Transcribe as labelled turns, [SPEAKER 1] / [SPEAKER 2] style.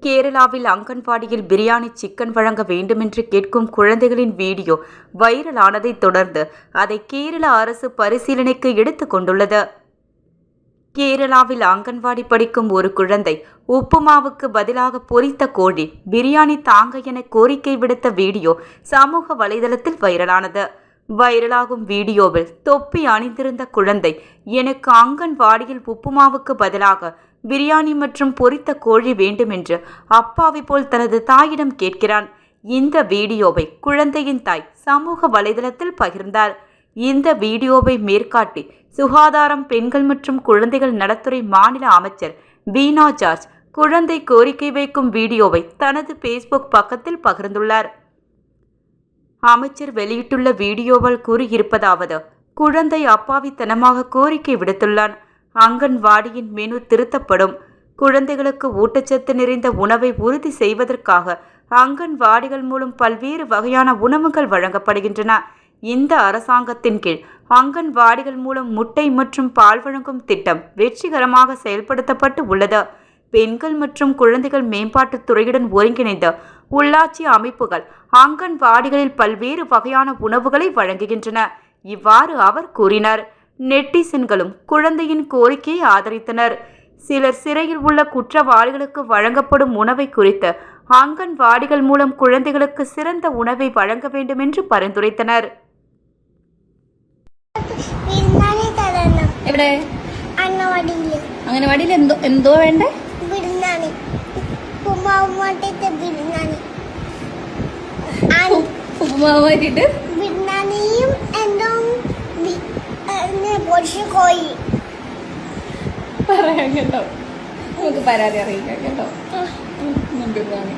[SPEAKER 1] கேரளாவில் அங்கன்வாடியில் பிரியாணி சிக்கன் வழங்க வேண்டுமென்று கேட்கும் குழந்தைகளின் வீடியோ வைரலானதை தொடர்ந்து அதை கேரள அரசு பரிசீலனைக்கு எடுத்துக் கொண்டுள்ளது. கேரளாவில் அங்கன்வாடி படிக்கும் ஒரு குழந்தை உப்புமாவுக்கு பதிலாக பொரித்த கோழி பிரியாணி தாங்க என கோரிக்கை விடுத்த வீடியோ சமூக வலைதளத்தில் வைரலானது. வைரலாகும் வீடியோவில் தொப்பி அணிந்திருந்த குழந்தை, எனக்கு அங்கன்வாடியில் உப்புமாவுக்கு பதிலாக பிரியாணி மற்றும் பொரித்த கோழி வேண்டுமென்று அப்பாவி போல் தனது தாயிடம் கேட்கிறான். இந்த வீடியோவை குழந்தையின் தாய் சமூக வலைதளத்தில் பகிர்ந்தார். இந்த வீடியோவை மேற்காட்டி சுகாதாரம், பெண்கள் மற்றும் குழந்தைகள் நலத்துறை மாநில அமைச்சர் வீனா ஜார்ஜ் குழந்தை கோரிக்கை வைக்கும் வீடியோவை தனது ஃபேஸ்புக் பக்கத்தில் பகிர்ந்துள்ளார். அமைச்சர் வெளியிட்டுள்ள வீடியோவில் கூறியிருப்பதாவது: குழந்தை அப்பாவித்தனமாக கோரிக்கை விடுத்துள்ளான். அங்கன்வாடியின் மெனு திருத்தப்படும். குழந்தைகளுக்கு ஊட்டச்சத்து நிறைந்த உணவை உறுதி செய்வதற்காக அங்கன்வாடிகள் மூலம் பல்வேறு வகையான உணவுகள் வழங்கப்படுகின்றன. இந்த அரசாங்கத்தின் கீழ் அங்கன்வாடிகள் மூலம் முட்டை மற்றும் பால் வழங்கும் திட்டம் வெற்றிகரமாக செயல்படுத்தப்பட்டு உள்ளது. பெண்கள் மற்றும் குழந்தைகள் மேம்பாட்டுத் துறையுடன் ஒருங்கிணைந்த உள்ளாட்சி அமைப்புகள் அங்கன்வாடிகளில் பல்வேறு வகையான உணவுகளை வழங்குகின்றன. இவ்வாறு அவர் கூறினார். நெட்டிசன்களும் குழந்தையின் கோரிக்கையை ஆதரித்தனர். சிலர் சிறையில் உள்ள குற்றவாளிகளுக்கு வழங்கப்படும் உணவை குறித்து அங்கன்வாடிகள் மூலம் குழந்தைகளுக்கு சிறந்த உணவை வழங்க வேண்டும் என்று பரிந்துரைத்தனர்.
[SPEAKER 2] എന്തോ വേണ്ടേ? ഉപ്പുമാവായിട്ട് ബിരിയാണിയും എന്തോ കോഴി പറയാം കേട്ടോ. നമുക്ക് പരാതി അറിയിക്കാം കേട്ടോ. ബിരിയാണി